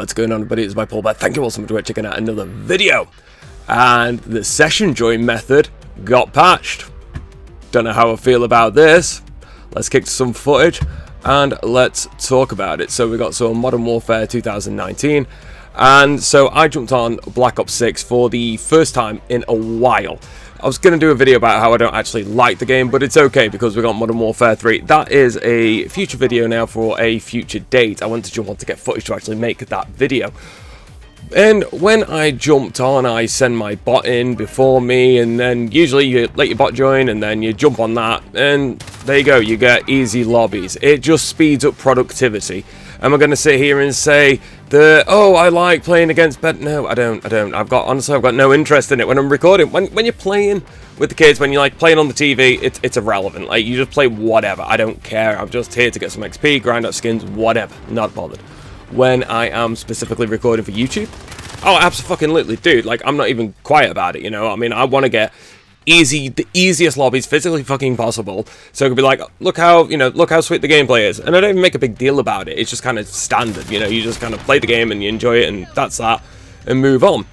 What's going on, everybody? It's my Paul Beth. Thank you all so much for checking out another video. And the session join method got patched. Don't know how I feel about this. Let's kick to some footage and let's talk about it. So we got some Modern Warfare 2019, and so I jumped on Black Ops 6 for the first time in a while. I was going to do a video about how I don't actually like the game, but it's okay because we got Modern Warfare 3. That is a future video now for a future date. I wanted to jump on to get footage to actually make that video. And when I jumped on, I send my bot in before me, and then usually you let your bot join, and then you jump on that, and there you go, you get easy lobbies. It just speeds up productivity. Am I going to sit here and say that, oh, I like playing against bed? No, I don't. Honestly, I've got no interest in it when I'm recording. When you're playing with the kids, when you're like playing on the TV, it's irrelevant. Like, you just play whatever. I don't care. I'm just here to get some XP, grind up skins, whatever. Not bothered. When I am specifically recording for YouTube, oh, absolutely, dude. Like, I'm not even quiet about it, you know? I mean, I want to get the easiest lobbies physically fucking possible, so it could be like, look how sweet the gameplay is, and I don't even make a big deal about it. It's just kind of standard, you know. You just kind of play the game and you enjoy it, and that's that, and move on.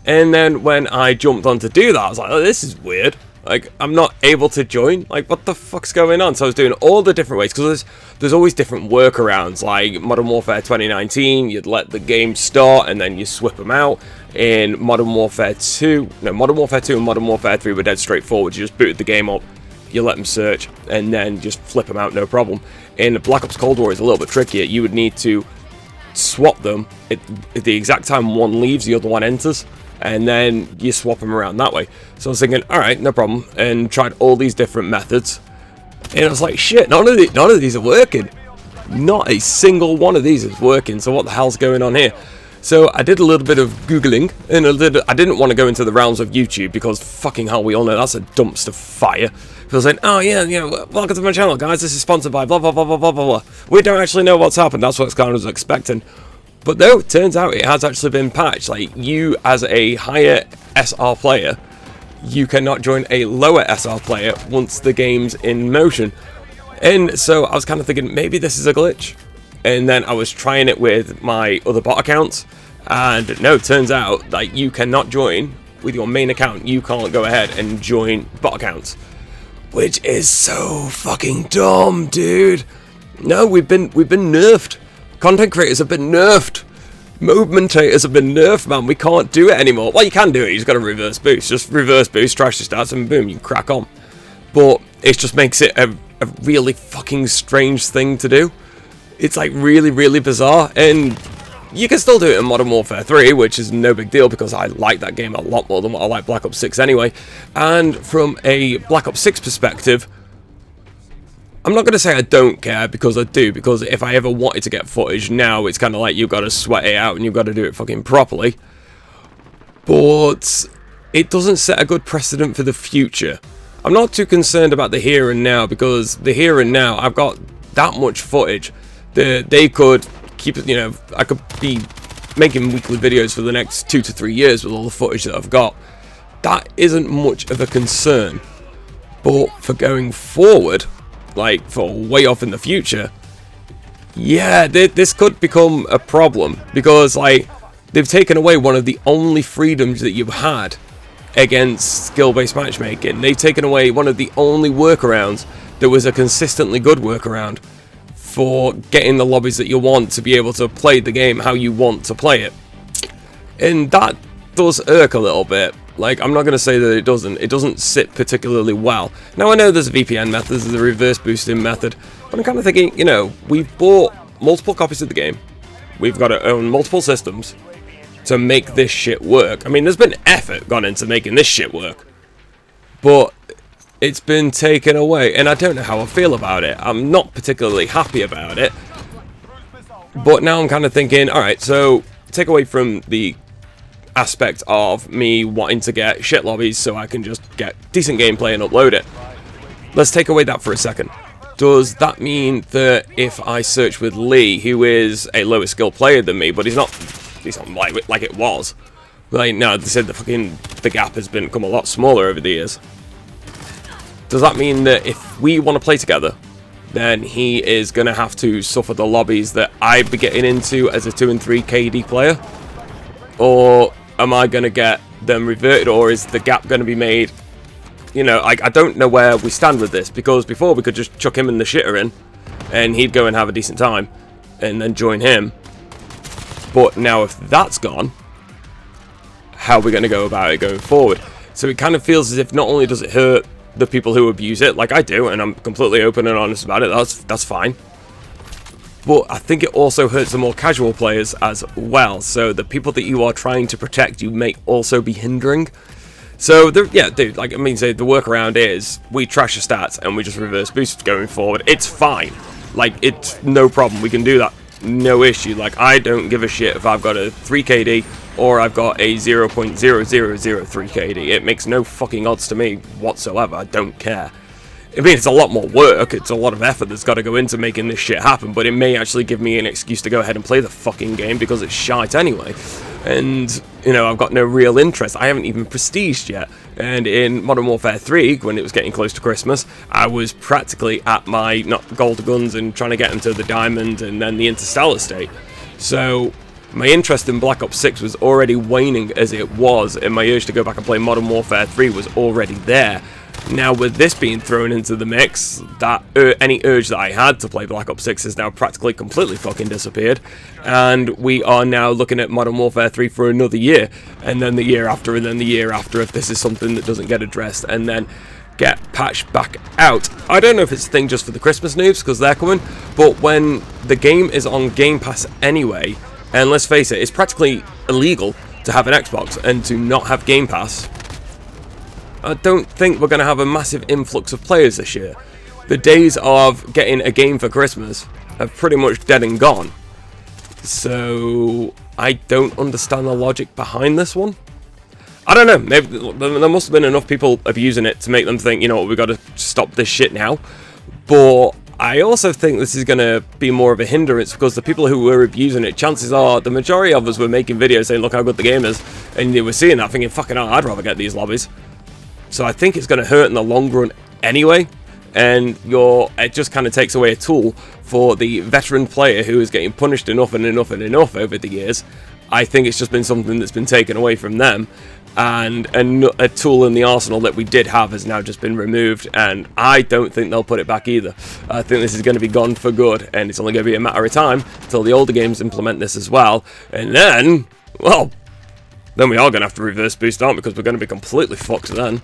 And then when I jumped on to do that, I was like, oh, this is weird. Like, I'm not able to join. Like, what the fuck's going on? So I was doing all the different ways, because there's always different workarounds. Like Modern Warfare 2019, you'd let the game start and then you swip them out. In Modern Warfare 2 and Modern Warfare 3 were dead straightforward. You just booted the game up, you let them search, and then just flip them out, no problem. In Black Ops Cold War, it's a little bit trickier. You would need to swap them at the exact time one leaves, the other one enters, and then you swap them around that way. So I was thinking, alright, no problem, and tried all these different methods, and I was like, shit, none of these are working. Not a single one of these is working, so what the hell's going on here? So I did a little bit of Googling, and I didn't want to go into the realms of YouTube, because fucking hell, we all know that's a dumpster fire. People saying, oh yeah, welcome to my channel, guys, this is sponsored by blah, blah, blah, blah, blah, blah. We don't actually know what's happened. That's what I was expecting. But no, it turns out it has actually been patched. Like, you as a higher SR player, you cannot join a lower SR player once the game's in motion. And so I was kind of thinking, maybe this is a glitch. And then I was trying it with my other bot accounts, and no, it turns out that you cannot join with your main account. You can't go ahead and join bot accounts, which is so fucking dumb, dude. No, we've been nerfed. Content creators have been nerfed. Movementators have been nerfed, man. We can't do it anymore. Well, you can do it. You just got to reverse boost. Just reverse boost, trash your stats, and boom, you crack on. But it just makes it a really fucking strange thing to do. It's like really, really bizarre, and you can still do it in Modern Warfare 3, which is no big deal because I like that game a lot more than what I like Black Ops 6 anyway. And from a Black Ops 6 perspective, I'm not going to say I don't care, because I do, because if I ever wanted to get footage now, it's kind of like you've got to sweat it out and you've got to do it fucking properly. But it doesn't set a good precedent for the future. I'm not too concerned about the here and now, because the here and now, I've got that much footage that they could keep it, you know, I could be making weekly videos for the next 2 to 3 years with all the footage that I've got. That isn't much of a concern. But for going forward, like for way off in the future, yeah, this could become a problem, because like they've taken away one of the only freedoms that you've had against skill-based matchmaking. They've taken away one of the only workarounds that was a consistently good workaround for getting the lobbies that you want to be able to play the game how you want to play it. And that does irk a little bit. Like, I'm not going to say that it doesn't sit particularly well. Now, I know there's a VPN method, there's a reverse boosting method, but I'm kind of thinking, you know, we've bought multiple copies of the game, we've got to own multiple systems to make this shit work. I mean, there's been effort gone into making this shit work, but it's been taken away, and I don't know how I feel about it. I'm not particularly happy about it, but now I'm kind of thinking, alright, so take away from the aspect of me wanting to get shit lobbies so I can just get decent gameplay and upload it. Let's take away that for a second. Does that mean that if I search with Lee, who is a lower skill player than me, but he's not like it was, like, no, they said the gap has become a lot smaller over the years. Does that mean that if we want to play together, then he is going to have to suffer the lobbies that I'd be getting into as a 2 and 3 KD player. Or am I going to get them reverted, or is the gap going to be made? You know, I don't know where we stand with this, because before we could just chuck him in the shitter in and he'd go and have a decent time and then join him. But now if that's gone, how are we going to go about it going forward? So it kind of feels as if not only does it hurt the people who abuse it, like I do, and I'm completely open and honest about it, that's fine. But I think it also hurts the more casual players as well. So the people that you are trying to protect, you may also be hindering. So, yeah, dude, like, I mean, say the workaround is we trash your stats and we just reverse boost going forward. It's fine. Like, it's no problem. We can do that. No issue. Like, I don't give a shit if I've got a 3 KD or I've got a 0.0003 KD. It makes no fucking odds to me whatsoever. I don't care. I mean, it's a lot more work, it's a lot of effort that's got to go into making this shit happen, but it may actually give me an excuse to go ahead and play the fucking game because it's shite anyway. And, you know, I've got no real interest. I haven't even prestiged yet. And in Modern Warfare 3, when it was getting close to Christmas, I was practically at my, not gold guns and trying to get into the diamond and then the interstellar state. So my interest in Black Ops 6 was already waning as it was, and my urge to go back and play Modern Warfare 3 was already there. Now, with this being thrown into the mix, that any urge that I had to play Black Ops 6 has now practically completely fucking disappeared, and we are now looking at Modern Warfare 3 for another year, and then the year after, and then the year after, if this is something that doesn't get addressed, and then get patched back out. I don't know if it's a thing just for the Christmas noobs, because they're coming, but when the game is on Game Pass anyway, and let's face it, it's practically illegal to have an Xbox and to not have Game Pass, I don't think we're going to have a massive influx of players this year. The days of getting a game for Christmas have pretty much dead and gone. So I don't understand the logic behind this one. I don't know, maybe there must have been enough people abusing it to make them think, you know what, we've got to stop this shit now. But I also think this is going to be more of a hindrance, because the people who were abusing it, chances are the majority of us were making videos saying, look how good the game is, and they were seeing that thinking, fucking hell, I'd rather get these lobbies. So I think it's going to hurt in the long run anyway, and it just kind of takes away a tool for the veteran player who is getting punished enough and enough and enough over the years. I think it's just been something that's been taken away from them, and a tool in the arsenal that we did have has now just been removed, and I don't think they'll put it back either. I think this is going to be gone for good, and it's only going to be a matter of time until the older games implement this as well, and then, well, then we are going to have to reverse boost, aren't we? Because we're going to be completely fucked then.